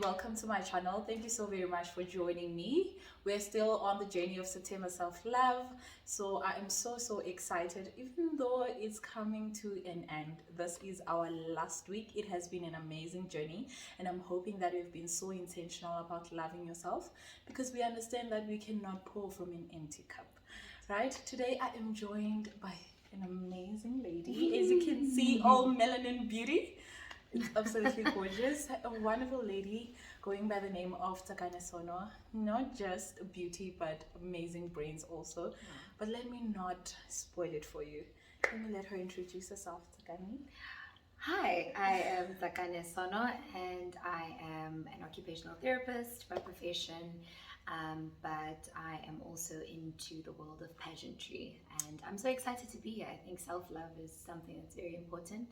welcome to my channel. Thank you so very much for joining me. We're still on the journey of September self-love, so I am so excited, even though it's coming to an end. This is our last week. It has been an amazing journey, and I'm hoping that we've been so intentional about loving yourself, because we understand that we cannot pour from an empty cup, right? Today I am joined by an amazing lady, as you can see, all melanin beauty. It's absolutely gorgeous. A wonderful lady going by the name of Tsakane Sono. Not just beauty, but amazing brains also. But let me not spoil it for you. Let me let her introduce herself, Tsakane. Hi, I am Tsakane Sono, and I am an occupational therapist by profession, but I am also into the world of pageantry, and I'm so excited to be here. I think self-love is something that's very important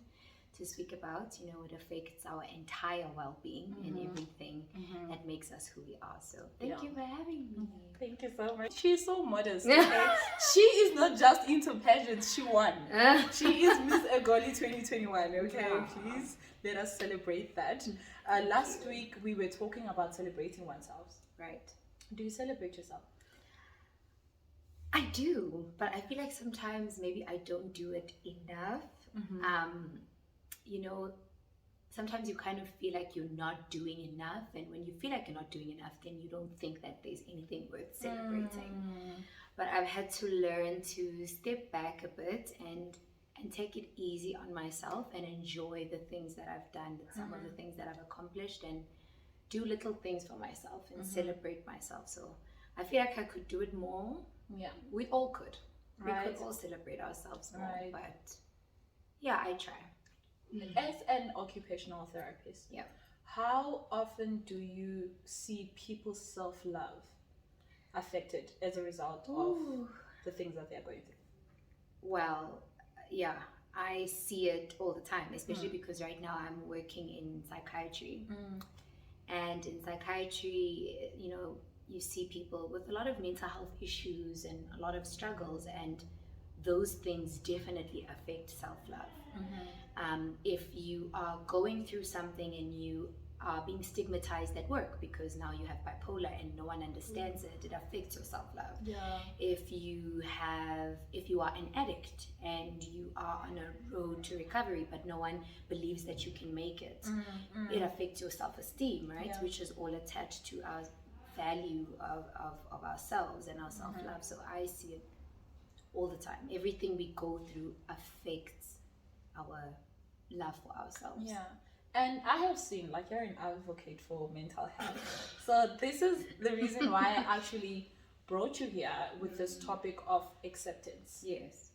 to speak about. You know, it affects our entire well-being and everything that makes us who we are. So thank you for having me. Thank you so much. She's so modest. Okay? She is not just into pageants, she won. She is Ms Egoli 2021. Okay, please let us celebrate that. Last week we were talking about celebrating oneself. Right. Do you celebrate yourself? I do, but I feel like sometimes maybe I don't do it enough. You know, sometimes you kind of feel like you're not doing enough, and when you feel like you're not doing enough, then you don't think that there's anything worth celebrating. But I've had to learn to step back a bit and take it easy on myself and enjoy the things that I've done, some of the things that I've accomplished, and do little things for myself and celebrate myself. So I feel like I could do it more. Yeah, we all could. Right. We could all celebrate ourselves more. Right. But yeah, I try. As an occupational therapist, Yeah. how often do you see people's self-love affected as a result of the things that they're going through? Well, yeah, I see it all the time, especially because right now I'm working in psychiatry. And in psychiatry, you know, you see people with a lot of mental health issues and a lot of struggles, and those things definitely affect self-love. If you are going through something and you are being stigmatized at work because now you have bipolar and no one understands it, it affects your self-love. Yeah. If you are an addict and you are on a road to recovery but no one believes that you can make it, it affects your self-esteem, right? Yeah. Which is all attached to our value of ourselves and our self-love. So I see it all the time. Everything we go through affects our love for ourselves. Yeah. And I have seen, like, you're an advocate for mental health. So this is the reason why I actually brought you here with this topic of acceptance. Yes.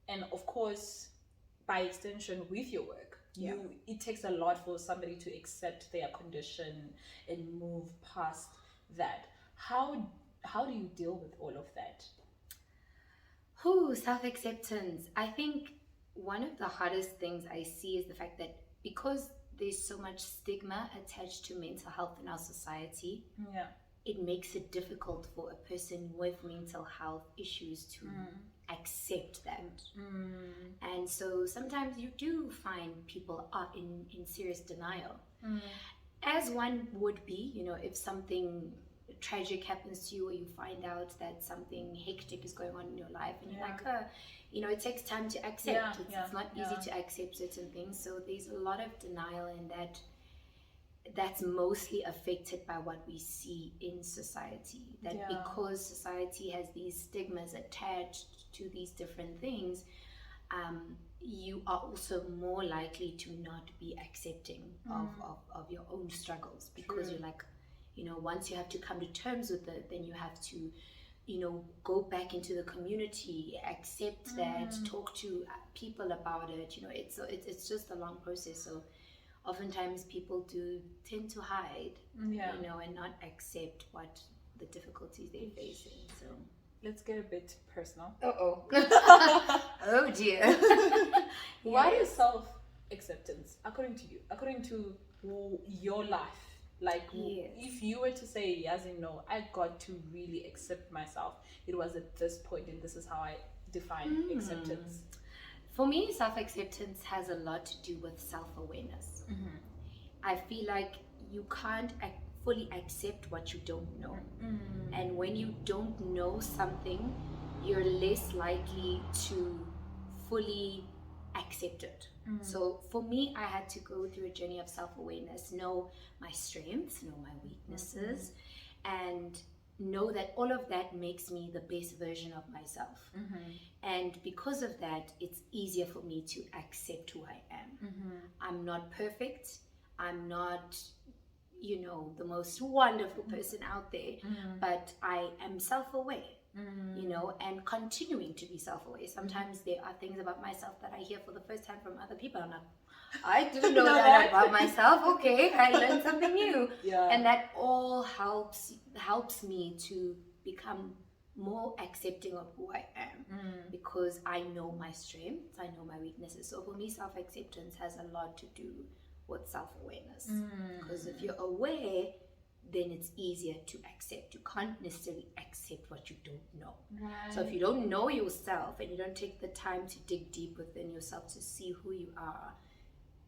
And of course, by extension, with your work, it takes a lot for somebody to accept their condition and move past that. How do you deal with all of that? Self-acceptance. I think one of the hardest things I see is the fact that because there's so much stigma attached to mental health in our society, it makes it difficult for a person with mental health issues to accept that. And so sometimes you do find people are in serious denial, as one would be, you know, if something tragic happens to you, or you find out that something hectic is going on in your life, and you're like, you know, it takes time to accept. It's not easy to accept certain things. So there's a lot of denial, and that's mostly affected by what we see in society. That because society has these stigmas attached to these different things, you are also more likely to not be accepting of your own struggles, because you're like, you know, once you have to come to terms with it, then you have to, you know, go back into the community, accept that, talk to people about it. You know, it's just a long process. So oftentimes people do tend to hide, you know, and not accept what the difficulties they're facing. So let's get a bit personal. Oh dear. What is self-acceptance according to you, according to your life? Like, if you were to say yes and no, I got to really accept myself, it was at this point, and this is how I define acceptance. For me, self-acceptance has a lot to do with self-awareness. I feel like you can't fully accept what you don't know. And when you don't know something, you're less likely to fully accept it. So for me, I had to go through a journey of self-awareness, know my strengths, know my weaknesses, and know that all of that makes me the best version of myself. And because of that, it's easier for me to accept who I am. I'm not perfect. I'm not, you know, the most wonderful person out there, but I am self-aware. You know, and continuing to be self-aware. Sometimes there are things about myself that I hear for the first time from other people. I'm like, I didn't know that about myself. Okay, I learned something new. And that all helps me to become more accepting of who I am, because I know my strengths, I know my weaknesses. So for me, self-acceptance has a lot to do with self-awareness, because if you're aware, then it's easier to accept. You can't necessarily accept what you don't know. So if you don't know yourself and you don't take the time to dig deep within yourself to see who you are,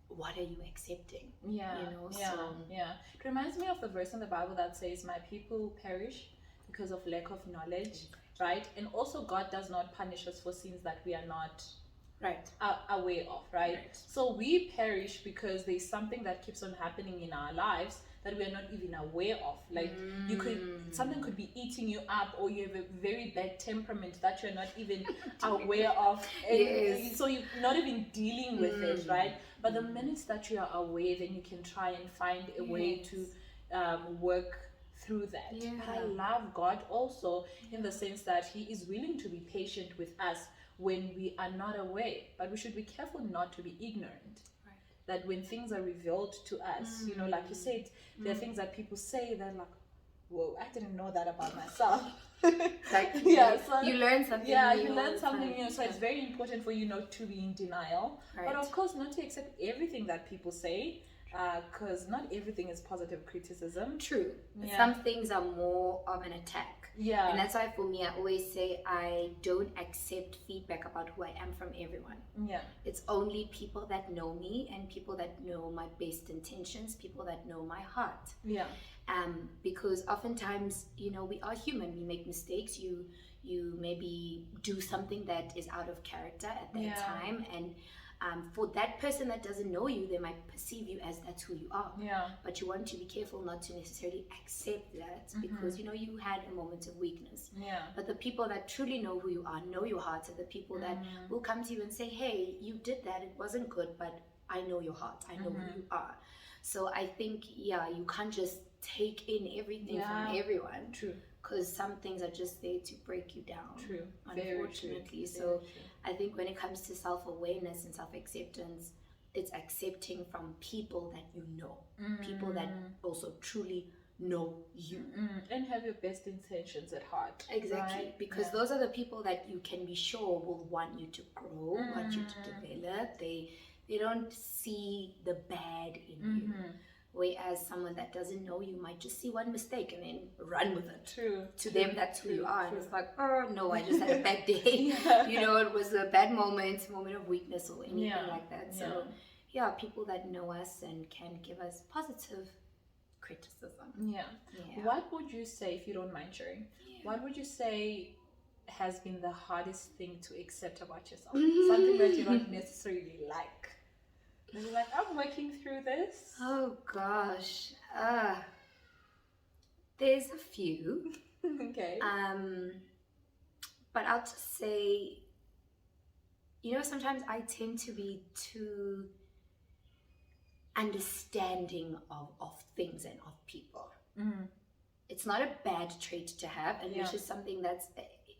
what are you accepting? You know, It reminds me of the verse in the Bible that says, my people perish because of lack of knowledge, right? And also God does not punish us for sins that we are not aware of, right? So we perish because there's something that keeps on happening in our lives that we are not even aware of. Like something could be eating you up, or you have a very bad temperament that you're not even aware of. And so you're not even dealing with it, right? But the minutes that you are aware, then you can try and find a way to work through that. But I love God also in the sense that He is willing to be patient with us when we are not aware, but we should be careful not to be ignorant. That when things are revealed to us, you know, like you said, there are things that people say that like, whoa, I didn't know that about myself. Like so you learn something new. You learn something new. So it's very important for you not to be in denial, but of course not to accept everything that people say, because not everything is positive criticism. True. Some things are more of an attack. And that's why for me, I always say I don't accept feedback about who I am from everyone. It's only people that know me and people that know my best intentions, people that know my heart. Because oftentimes, you know, we are human, we make mistakes. You maybe do something that is out of character at that time, and for that person that doesn't know you, they might perceive you as that's who you are. But you want to be careful not to necessarily accept that, because you know you had a moment of weakness. But the people that truly know who you are, know your heart, are the people that will come to you and say, hey, you did that, it wasn't good, but I know your heart, I know who you are. So I think you can't just take in everything from everyone. Because some things are just there to break you down. Unfortunately. So I think when it comes to self-awareness and self-acceptance, it's accepting from people that you know, people that also truly know you, and have your best intentions at heart. Because those are the people that you can be sure will want you to grow, want you to develop. They don't see the bad in you. Whereas someone that doesn't know you might just see one mistake and then run with it. To them, that's who you are. And it's like, oh no, I just had a bad day. You know, it was a bad moment of weakness or anything like that. So people that know us and can give us positive criticism. What would you say, if you don't mind sharing, what would you say has been the hardest thing to accept about yourself? Something that you don't necessarily like. And you're like, I'm working through this. Oh gosh. There's a few. But I'll just say, you know, sometimes I tend to be too understanding of things and of people. It's not a bad trait to have, and which is something that's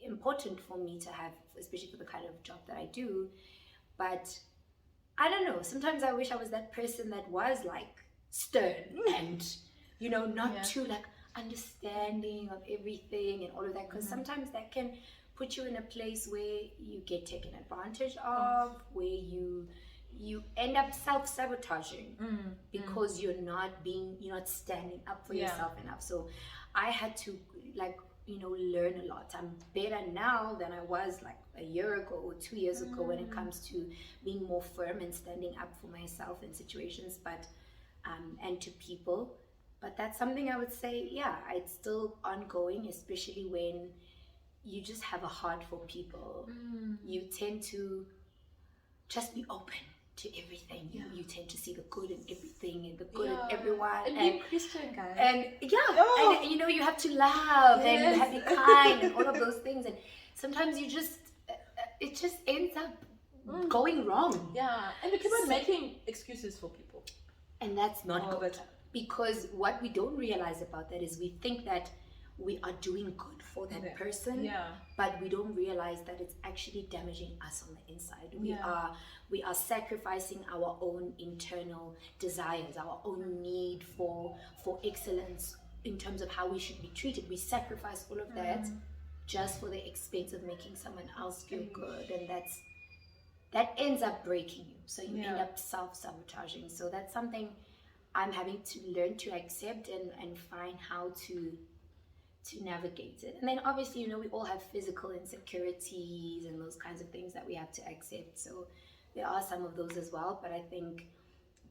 important for me to have, especially for the kind of job that I do. But I don't know, sometimes I wish I was that person that was like stern and, you know, not too like understanding of everything and all of that, because sometimes that can put you in a place where you get taken advantage of, where you end up self-sabotaging because you're not standing up for yourself enough. So I had to learn a lot. I'm better now than I was like a year ago or 2 years ago when it comes to being more firm and standing up for myself in situations, but and to people. But that's something I would say, yeah, it's still ongoing, especially when you just have a heart for people. You tend to just be open to everything. You tend to see the good in everything and the good in everyone. And being Christian, guys. And and you know, you have to love and you have to be kind and all of those things. And sometimes you just, it just ends up going wrong. Yeah, and we keep on making excuses for people. And that's not good. Because what we don't realize about that is we think that we are doing good for that person, but we don't realize that it's actually damaging us on the inside. We are sacrificing our own internal desires, our own need for excellence in terms of how we should be treated. We sacrifice all of that just for the expense of making someone else feel good, and that ends up breaking you. So you end up self-sabotaging. So that's something I'm having to learn to accept and find how to navigate it. And then obviously, you know, we all have physical insecurities and those kinds of things that we have to accept. So there are some of those as well. But I think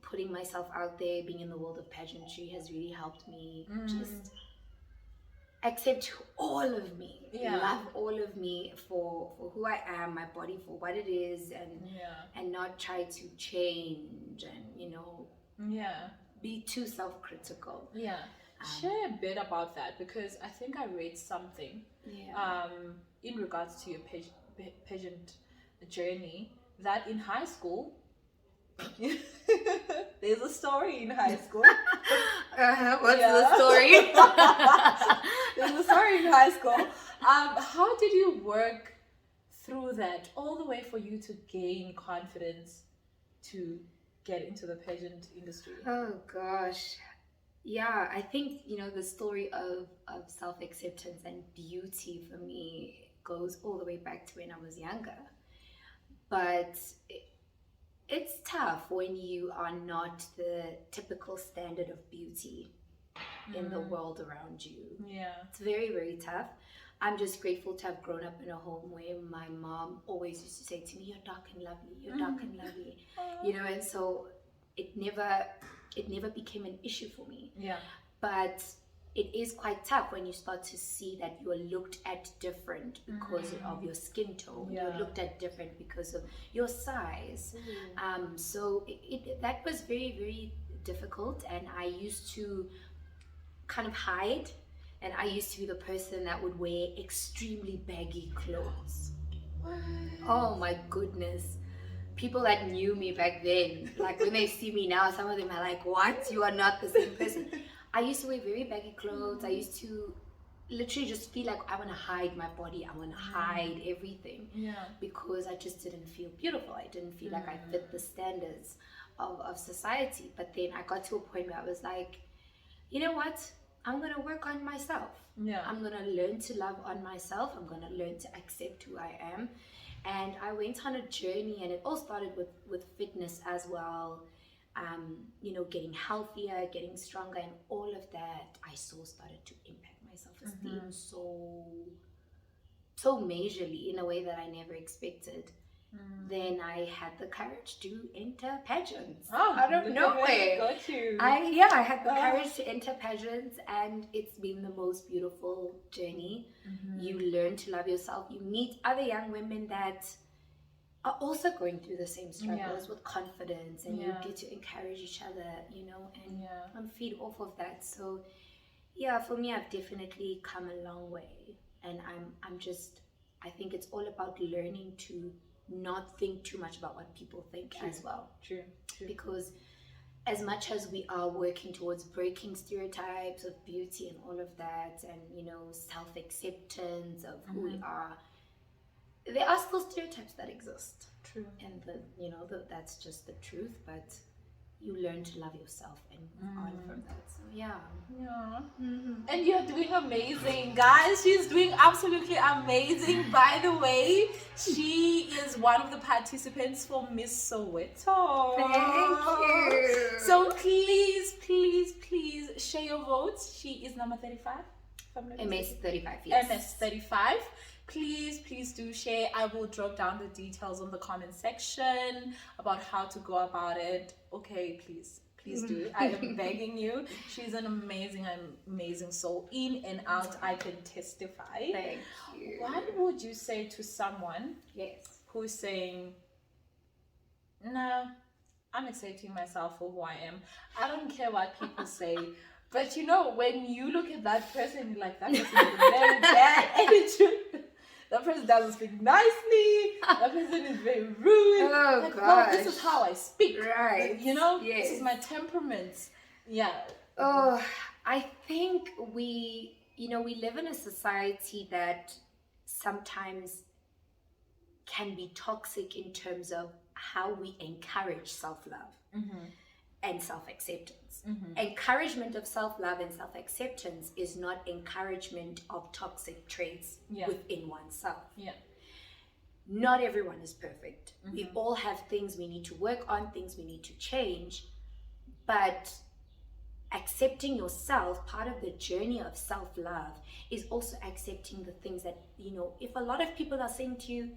putting myself out there, being in the world of pageantry has really helped me just accept all of me, love all of me for who I am, my body for what it is, and not try to change and, you know, be too self-critical. Share a bit about that, because I think I read something in regards to your pageant journey, that in high school there's a story in high school. What's the story? There's a story in high school. How did you work through that all the way for you to gain confidence to get into the pageant industry? Oh gosh. Yeah, I think, you know, the story of self-acceptance and beauty for me goes all the way back to when I was younger. But it's tough when you are not the typical standard of beauty in the world around you. It's very, very tough. I'm just grateful to have grown up in a home where my mom always used to say to me, "You're dark and lovely, you're dark and lovely." You know, and so it never became an issue for me. But it is quite tough when you start to see that you are looked at different because of your skin tone. You're looked at different because of your size. So that was very, very difficult, and I used to kind of hide, and I used to be the person that would wear extremely baggy clothes. Oh my goodness. People that knew me back then, like when they see me now, some of them are like, "What? You are not the same person." I used to wear very baggy clothes. I used to literally just feel like I want to hide my body. I want to hide everything because I just didn't feel beautiful. I didn't feel like I fit the standards of society. But then I got to a point where I was like, you know what? I'm going to work on myself. I'm going to learn to love on myself. I'm going to learn to accept who I am. And I went on a journey, and it all started with fitness as well. You know, getting healthier, getting stronger, and all of that I saw started to impact my self-esteem so majorly in a way that I never expected. Then I had the courage to enter pageants out of nowhere. I had the courage to enter pageants, and it's been the most beautiful journey. You learn to love yourself. You meet other young women that are also going through the same struggles with confidence, and you get to encourage each other, you know, and feed off of that. So for me, I've definitely come a long way, and I think it's all about learning to not think too much about what people think as well. True. Because as much as we are working towards breaking stereotypes of beauty and all of that, and, you know, self-acceptance of who we are, there are still stereotypes that exist. True. And that's just the truth. But you learn to love yourself and move on from that. So and you're doing amazing, guys. She's doing absolutely amazing. By the way, she is one of the participants for Miss Soweto. Thank you. So please share your votes. She is number 35. MS 35, yes. MS 35. Please do share. I will drop down the details on the comment section about how to go about it. Okay, please Please do. I am begging you. She's an amazing, amazing soul. In and out, I can testify. Thank you. What would you say to someone who's saying, no, I'm accepting myself for who I am. I don't care what people say. But you know, when you look at that person, you're like, that person is very bad attitude. That person doesn't speak nicely. That person is very rude. Oh, like, gosh. well, this is how I speak. Right. You know, this is my temperament. Yeah. Oh, I think we live in a society that sometimes can be toxic in terms of how we encourage self-love and self-acceptance. Encouragement of self-love and self-acceptance is not encouragement of toxic traits within oneself. Not everyone is perfect. We all have things we need to work on, things we need to change, but accepting yourself, part of the journey of self-love is also accepting the things that, if a lot of people are saying to you,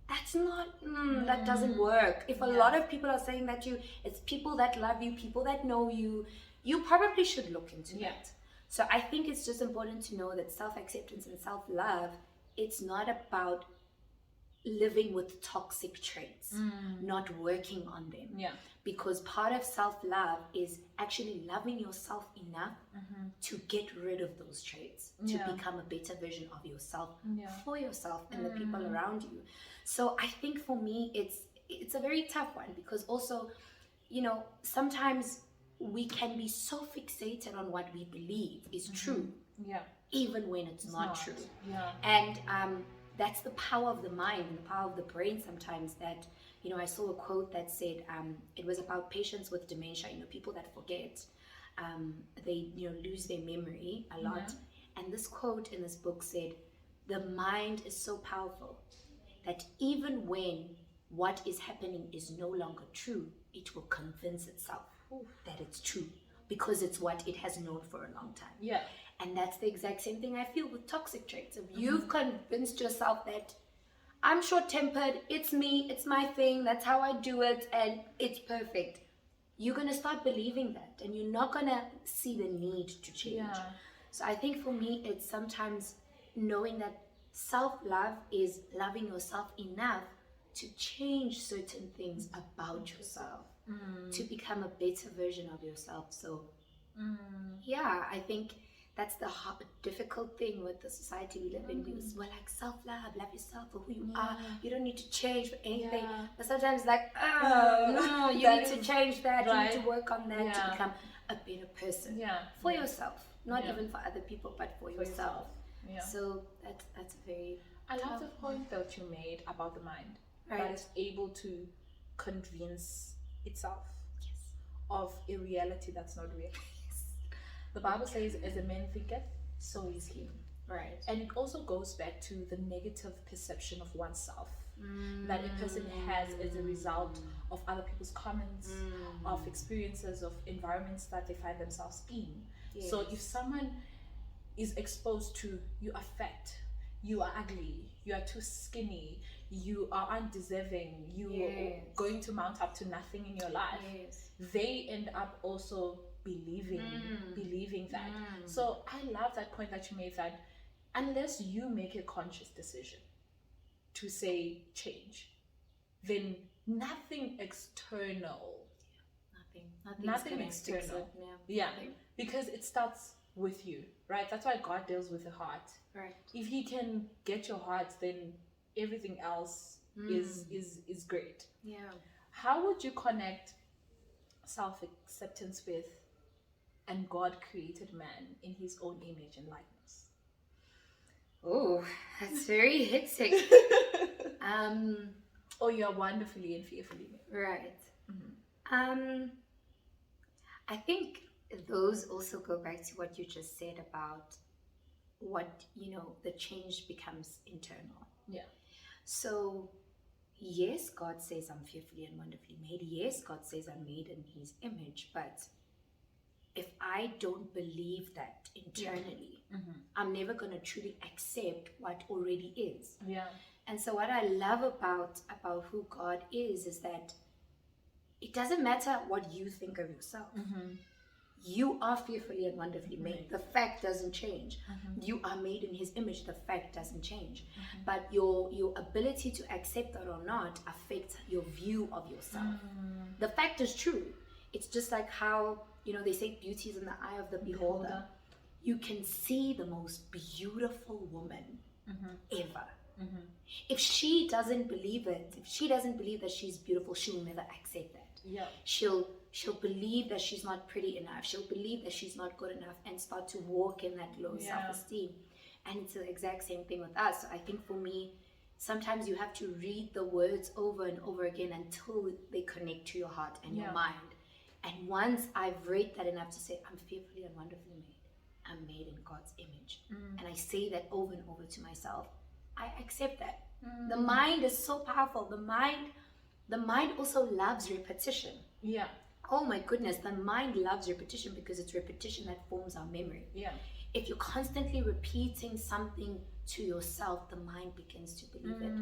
that's not, that doesn't work. If a lot of people are saying that it's people that love you, people that know you, you probably should look into that. So I think it's just important to know that self-acceptance and self-love, it's not about living with toxic traits, not working on them. Because part of self-love is actually loving yourself enough to get rid of those traits, to become a better version of yourself for yourself and the people around you. So I think for me, it's a very tough one, because also, sometimes we can be so fixated on what we believe is true, even when it's not true. And that's the power of the mind and the power of the brain sometimes, that I saw a quote that said it was about patients with dementia, people that forget, they lose their memory a lot. And this quote in this book said, the mind is so powerful that even when what is happening is no longer true, it will convince itself that it's true, because it's what it has known for a long time. And that's the exact same thing I feel with toxic traits. If you've convinced yourself that I'm short-tempered, it's me, it's my thing, that's how I do it, and it's perfect, you're going to start believing that, and you're not going to see the need to change. So I think for me, it's sometimes knowing that self-love is loving yourself enough to change certain things about yourself, to become a better version of yourself. So I think that's the difficult thing with the society we live in. We're like, self-love, love yourself for who you are. You don't need to change for anything. But sometimes like, no, you need to change that. You need to work on that to become a better person for yourself. Not even for other people, but for yourself. So that's a very... I love the point that you made about the mind. That is able to convince itself of a reality that's not real. The Bible says, as a man thinketh, so is he. And it also goes back to the negative perception of oneself that a person has as a result of other people's comments, of experiences, of environments that they find themselves in. So if someone is exposed to, you are fat, you are ugly, you are too skinny, you are undeserving, you are going to mount up to nothing in your life, they end up also believing that. So I love that point that you made, that unless you make a conscious decision to say change, then nothing external, nothing external, because it starts with you, right? That's why God deals with the heart. If he can get your heart, then everything else is great. How would you connect self-acceptance with, and God created man in his own image and likeness? Oh, that's very hectic. Oh, you are wonderfully and fearfully made. I think those also go back to what you just said about what, the change becomes internal. So yes, God says I'm fearfully and wonderfully made. Yes, God says I'm made in his image, but if I don't believe that internally, I'm never going to truly accept what already is. And so what I love about who God is that it doesn't matter what you think of yourself. You are fearfully and wonderfully made. The fact doesn't change. You are made in his image. The fact doesn't change. But your ability to accept that or not affects your view of yourself. The fact is true. It's just like how, they say beauty is in the eye of the beholder. You can see the most beautiful woman ever. If she doesn't believe it, if she doesn't believe that she's beautiful, she will never accept that. She'll believe that she's not pretty enough. She'll believe that she's not good enough and start to walk in that low self-esteem. And it's the exact same thing with us. So I think for me, sometimes you have to read the words over and over again until they connect to your heart and your mind. And once I've read that enough to say, I'm fearfully and wonderfully made. I'm made in God's image. And I say that over and over to myself. I accept that. The mind is so powerful. The mind also loves repetition. Oh my goodness, the mind loves repetition because it's repetition that forms our memory. If you're constantly repeating something to yourself, the mind begins to believe it.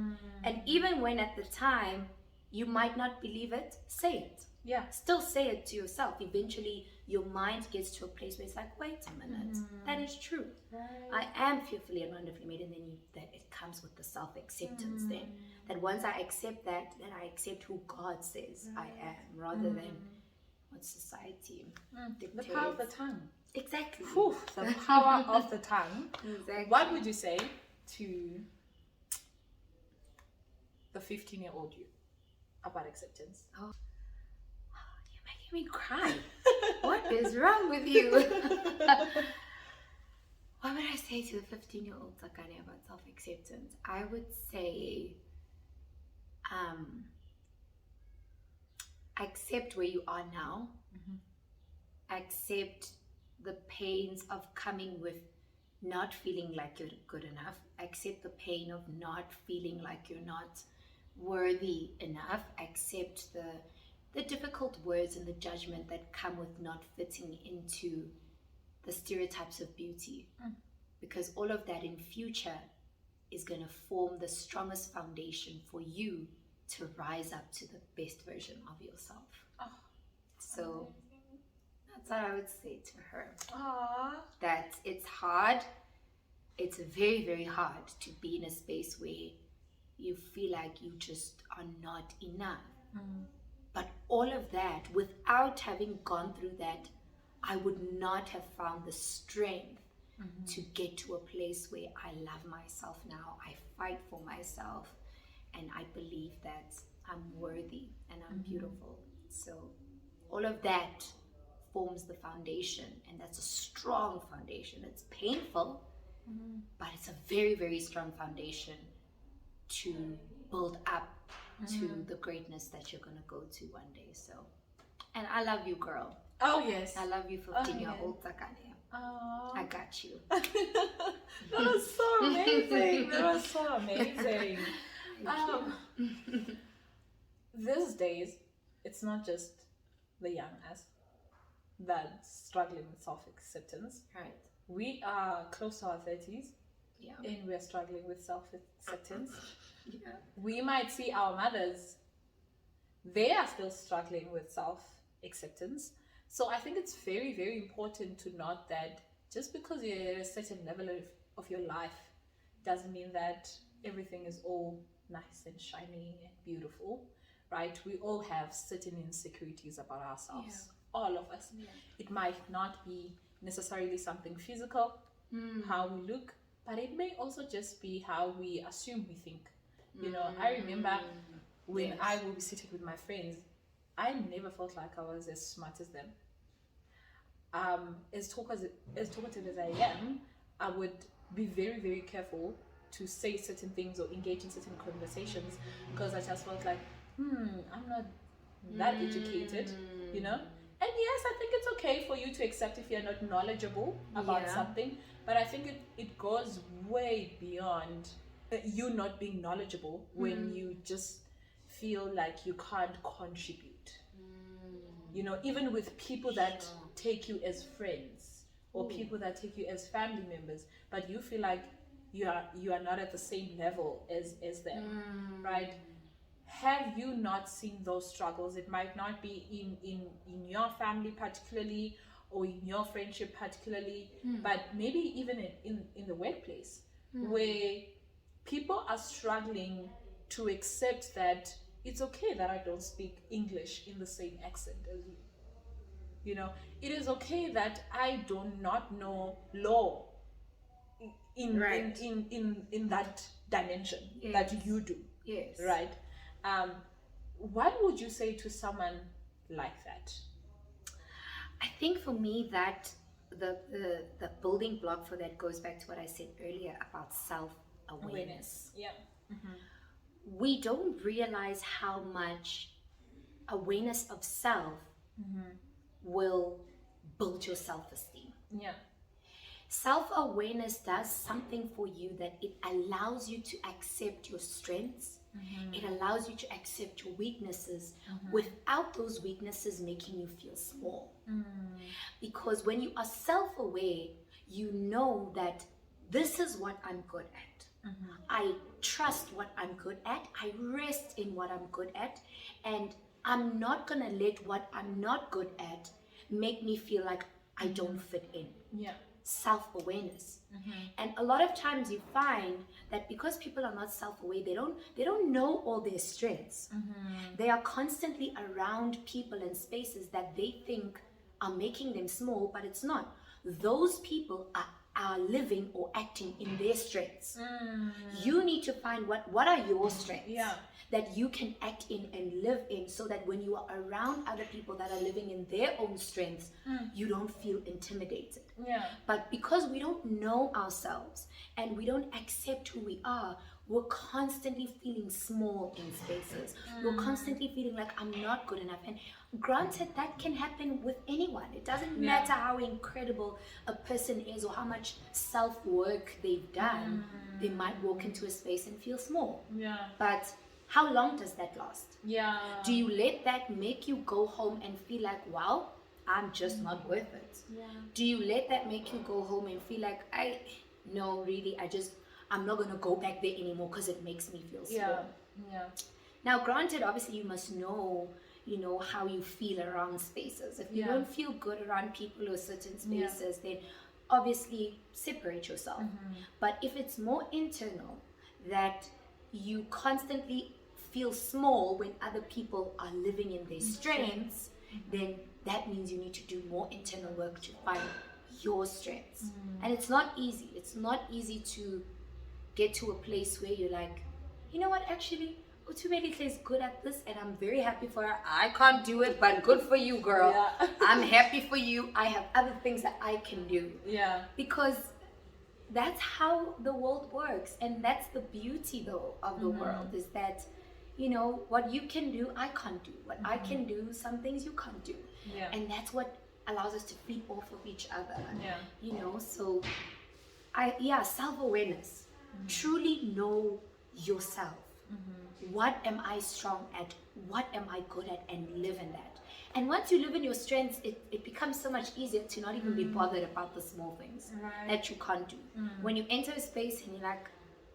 And even when at the time you might not believe it, say it. Still say it to yourself. Eventually your mind gets to a place where it's like, wait a minute, that is true. I am fearfully and wonderfully made. And then that it comes with the self-acceptance then. That once I accept that, then I accept who God says I am, rather than what society dictates. The power of the tongue. Exactly. Whew, the power of the tongue. Exactly. What would you say to the 15-year-old you about acceptance? Oh, you're making me cry. What is wrong with you? What would I say to the 15-year-old Tsakane about self-acceptance? I would say, accept where you are now. Accept the pains of coming with not feeling like you're good enough. Accept the pain of not feeling like you're not worthy enough. Accept the difficult words and the judgment that come with not fitting into the stereotypes of beauty. Because all of that in future is going to form the strongest foundation for you to rise up to the best version of yourself. So that's what I would say to her. That it's hard. It's very, very hard to be in a space where you feel like you just are not enough. But all of that, without having gone through that, I would not have found the strength to get to a place where I love myself now. I fight for myself, and I believe that I'm worthy and I'm beautiful. So all of that forms the foundation, and that's a strong foundation. It's painful, but it's a very, very strong foundation to build up to the greatness that you're going to go to one day. So, and I love you, girl. Oh yes, I love you, 15-year-old Tsakane. I got you. That was so amazing. That was so amazing. These days, it's not just the young us that's struggling with self-acceptance. Right. We are close to our 30s, and we're struggling with self-acceptance. We might see our mothers, they are still struggling with self-acceptance. So I think it's very, very important to note that just because you're at a certain level of your life doesn't mean that everything is all nice and shiny and beautiful, right? We all have certain insecurities about ourselves, all of us. It might not be necessarily something physical, how we look, but it may also just be how we assume we think. You know, I remember when I will be sitting with my friends, I never felt like I was as smart as them. As talkative as I am, I would be very, very careful to say certain things or engage in certain conversations because I just felt like, I'm not that educated, you know? And yes, I think it's okay for you to accept if you're not knowledgeable about something, but I think it goes way beyond you not being knowledgeable when you just feel like you can't contribute. You know, even with people that take you as friends or people that take you as family members, but you feel like you are not at the same level as them, right? have you not seen those struggles? It might not be in your family particularly, or in your friendship particularly, but maybe even in the workplace, where people are struggling to accept that it's okay that I don't speak English in the same accent as you. You know, it is okay that I do not know law in in that dimension that you do. Yes. Right. What would you say to someone like that? I think for me that the building block for that goes back to what I said earlier about self-awareness. Yeah. We don't realize how much awareness of self will build your self-esteem. Yeah. Self-awareness does something for you that it allows you to accept your strengths. It allows you to accept your weaknesses without those weaknesses making you feel small. Because when you are self-aware, you know that this is what I'm good at. I trust what I'm good at. I rest in what I'm good at. And I'm not going to let what I'm not good at make me feel like I don't fit in. Yeah. Self-awareness. And a lot of times you find that because people are not self-aware, they don't know all their strengths. They are constantly around people and spaces that they think are making them small, but it's not. Those people are living or acting in their strengths. You need to find what are your strengths that you can act in and live in, so that when you are around other people that are living in their own strengths, you don't feel intimidated. But because we don't know ourselves and we don't accept who we are, we're constantly feeling small in spaces. We're constantly feeling like I'm not good enough. And granted, that can happen with anyone. It doesn't matter how incredible a person is or how much self-work they've done. They might walk into a space and feel small. But how long does that last? Do you let that make you go home and feel like, wow, I'm just not worth it? Do you let that make you go home and feel like, I'm not going to go back there anymore because it makes me feel small? Now, granted, obviously you must know, how you feel around spaces. If you don't feel good around people or certain spaces, then obviously separate yourself. But if it's more internal, that you constantly feel small when other people are living in their strengths, then that means you need to do more internal work to find your strengths. And it's not easy. It's not easy to get to a place where you're like, you know what, actually, Utubeli is good at this and I'm very happy for her. I can't do it, but good for you, girl. I'm happy for you. I have other things that I can do. Because that's how the world works. And that's the beauty, though, of the world, is that, what you can do, I can't do. What I can do, some things you can't do. And that's what allows us to feed off of each other. So self-awareness. Truly know yourself. What am I strong at? What am I good at? And live in that. And once you live in your strengths, it becomes so much easier to not even be bothered about the small things that you can't do. When you enter a space and you're like,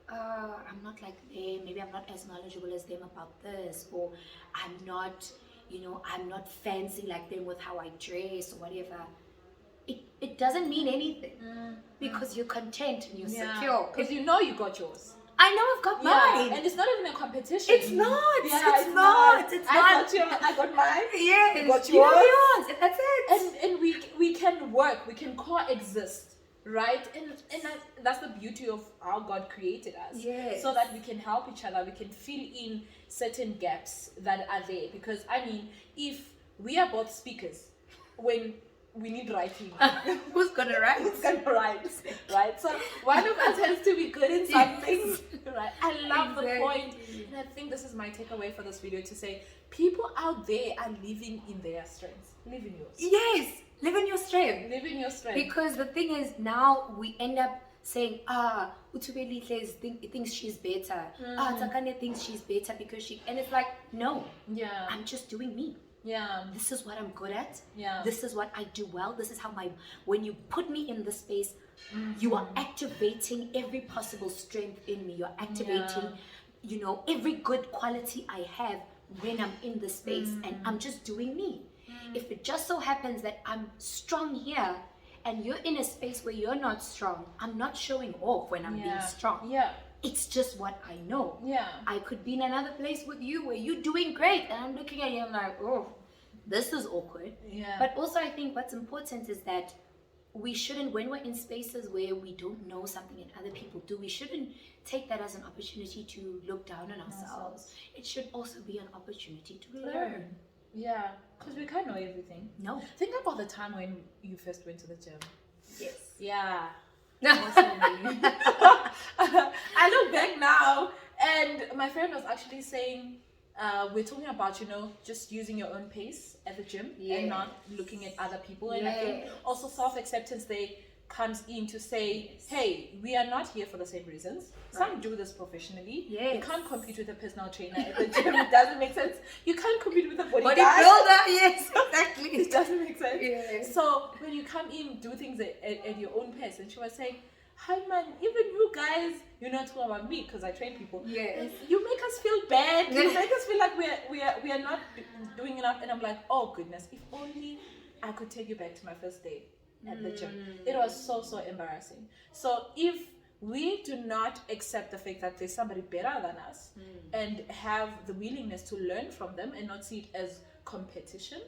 I'm not like them, maybe I'm not as knowledgeable as them about this, or I'm not fancy like them with how I dress or whatever. It doesn't mean anything because you're content and you're secure. Because you know you got yours. I know I've got mine. And it's not even a competition. It's not. It's not. I got mine. Yes. You got yours. You have yours. That's it. And we can work. We can coexist. Right? And that's the beauty of how God created us. Yes. So that we can help each other. We can fill in certain gaps that are there. Because, if we are both speakers, when we need writing, who's gonna write? Right? So one of us has to be good in something. Right? I love the point, and I think this is my takeaway for this video, to say people out there are living in their strengths. Live in yours. Yes, live in your strength. Live in your strength. Because the thing is, now we end up saying, Utubeli thinks she's better. Tsakane thinks she's better because she, and it's like, no. I'm just doing me. This is what I'm good at. This is what I do well. This is how when you put me in this space, you are activating every possible strength in me. You're activating every good quality I have when I'm in the space, and I'm just doing me. If it just so happens that I'm strong here and you're in a space where you're not strong, I'm not showing off when I'm being strong. It's just what I know. I could be in another place with you where you're doing great and I'm looking at you, I'm like, oh, this is awkward. But also I think what's important is that we shouldn't, when we're in spaces where we don't know something and other people do, we shouldn't take that as an opportunity to look down on ourselves. It should also be an opportunity to learn. Yeah, because we can't know everything. No. Think about the time when you first went to the gym. Yes. Yeah. I look back now, and my friend was actually saying, we're talking about, just using your own pace at the gym and not looking at other people. And I think also self-acceptance comes in to say, hey, we are not here for the same reasons. Some do this professionally. You can't compete with a personal trainer at the gym. It doesn't make sense. You can't compete with a bodybuilder. Yes, exactly. It doesn't make sense. So when you come in, do things at your own pace. And she was saying, hi man, even you guys, you're not talking about me because I train people. Yes. You make us feel bad. You make us feel like we are not doing enough. And I'm like, oh goodness, if only I could take you back to my first day at the gym. It was so embarrassing. So if we do not accept the fact that there's somebody better than us and have the willingness to learn from them and not see it as competition,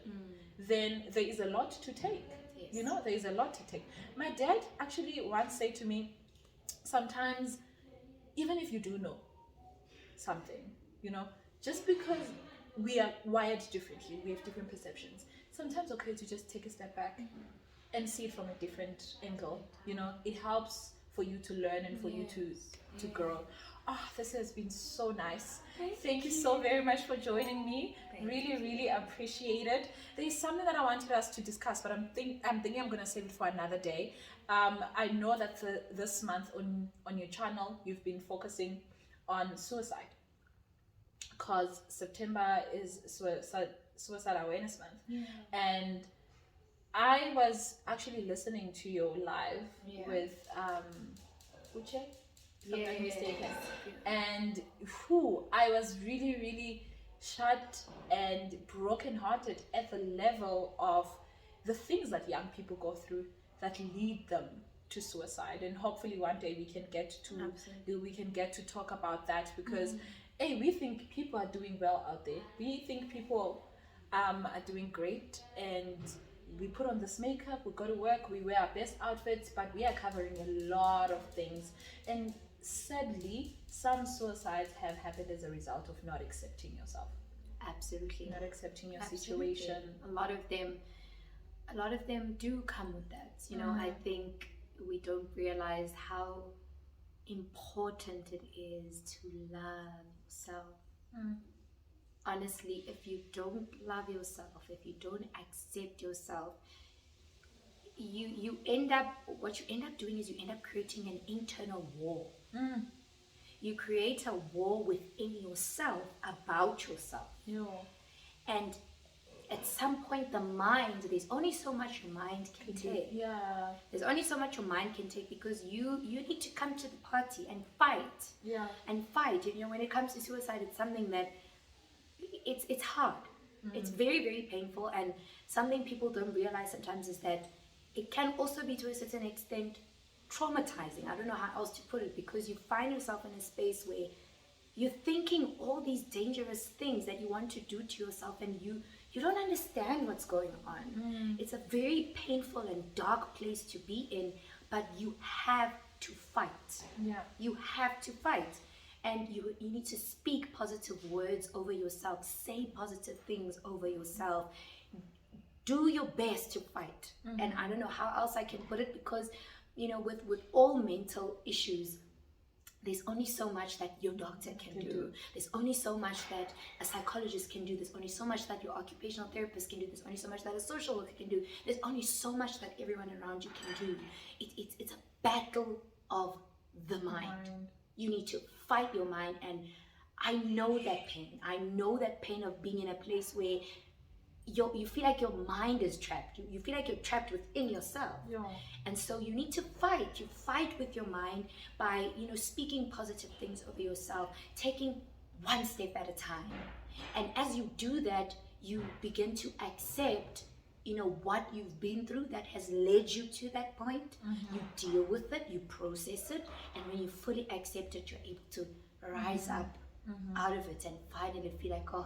then there is a lot to take. There is a lot to take. My dad actually once said to me, sometimes even if you do know something, just because we are wired differently, we have different perceptions, sometimes okay to just take a step back and see it from a different angle. It helps for you to learn and for you to grow. This has been so nice. Thank you so very much for joining me. Really appreciate it. There is something that I wanted us to discuss, but I'm thinking I'm going to save it for another day. I know that this month on your channel you've been focusing on suicide, because September is suicide awareness month. And I was actually listening to your live with Uche, if I'm not mistaken. And I was really shut and brokenhearted at the level of the things that young people go through that lead them to suicide. And hopefully one day we can get to talk about that, because hey, we think people are doing well out there. We think people are doing great, and we put on this makeup, we go to work, we wear our best outfits, but we are covering a lot of things. And sadly, some suicides have happened as a result of not accepting yourself. Absolutely. Not accepting your situation. A lot of them do come with that. I think we don't realize how important it is to love yourself. Honestly, if you don't love yourself, if you don't accept yourself, you end up doing is you end up creating an internal war. You create a war within yourself about yourself. And at some point the mind, there's only so much your mind can take. There's only so much your mind can take, because you need to come to the party and fight. And fight. When it comes to suicide, it's something that it's hard. It's very painful, and something people don't realize sometimes is that it can also be, to a certain extent, traumatizing. I don't know how else to put it, because you find yourself in a space where you're thinking all these dangerous things that you want to do to yourself, and you don't understand what's going on. It's a very painful and dark place to be in, but you have to fight. You have to fight. And you need to speak positive words over yourself, say positive things over yourself, do your best to fight. And I don't know how else I can put it, because with all mental issues, there's only so much that your doctor can do. There's only so much that a psychologist can do. There's only so much that your occupational therapist can do. There's only so much that a social worker can do. There's only so much that everyone around you can do. It's a battle of the mind. You need to fight your mind. And I know that pain. I know that pain of being in a place where you feel like your mind is trapped. You feel like you're trapped within yourself. Yeah. And so you need to fight. You fight with your mind by, speaking positive things over yourself, taking one step at a time. And as you do that, you begin to accept, what you've been through that has led you to that point. You deal with it, you process it, and when you fully accept it, you're able to rise up out of it and finally feel like, oh,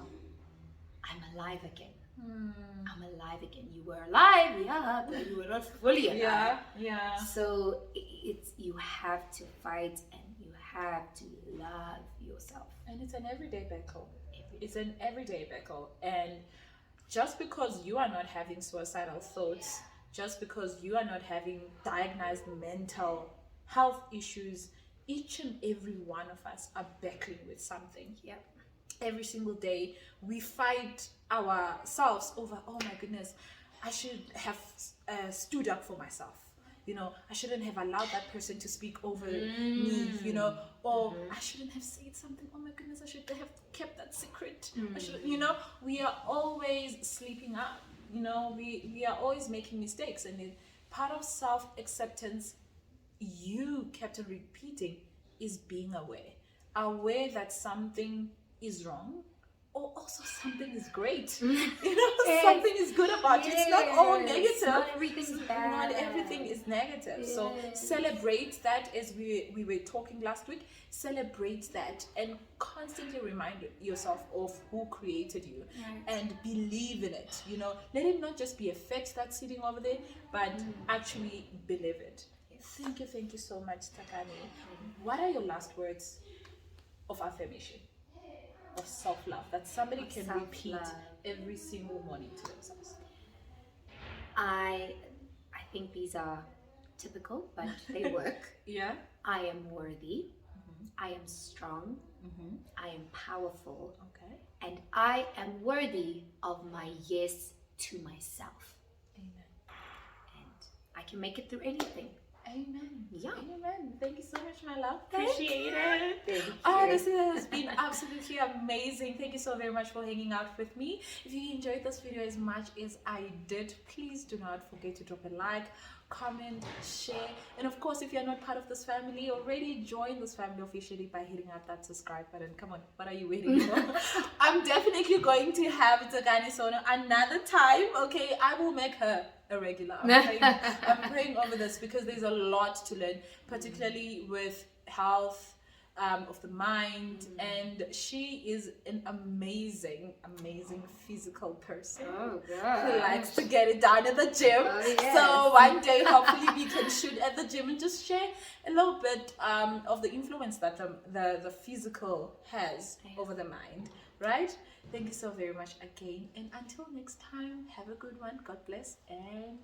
I'm alive again. I'm alive again. You were alive, yeah, but you were not fully alive. Yeah. So it's you have to fight and you have to love yourself. And it's an everyday battle. It's an everyday battle. And just because you are not having suicidal thoughts, just because you are not having diagnosed mental health issues, each and every one of us are battling with something. Yep. Every single day we fight ourselves over, oh my goodness, I should have stood up for myself, I shouldn't have allowed that person to speak over me, or I shouldn't have said something, oh my goodness, I should have kept that secret. I should, we are always sleeping up, we are always making mistakes, and part of self-acceptance, you kept on repeating, is being aware that something is wrong, or also something is great. Something is good about you. It's not all negative. Not everything's bad. Not everything is negative. So celebrate that, as we were talking last week. Celebrate that and constantly remind yourself of who created you, and believe in it. Let it not just be a fact that's sitting over there, but actually believe it. Thank you so much, Tsakane. What are your last words of affirmation, of self-love, that somebody can repeat every single morning to themselves? I think these are typical, but they work. Yeah. I am worthy. I am strong. I am powerful. Okay. And I am worthy of my yes to myself. Amen. And I can make it through anything. Amen. Yeah. Amen. Thank you so much, my love. Thank Appreciate you. it. Thank you. Oh, this has been absolutely amazing. Thank you so very much for hanging out with me. If you enjoyed this video as much as I did, please do not forget to drop a like, comment, share, and of course, if you're not part of this family already, join this family officially by hitting out that subscribe button. Come on, what are you waiting for? I'm definitely going to have Tsakane Sono another time. Okay, I will make her a regular. I'm praying over this, because there's a lot to learn, particularly with health of the mind, and she is an amazing physical person who likes to get it done at the gym. So one day hopefully we can shoot at the gym and just share a little bit of the influence that the physical has over the mind, right? Thank you so very much again, and until next time, have a good one. God bless, and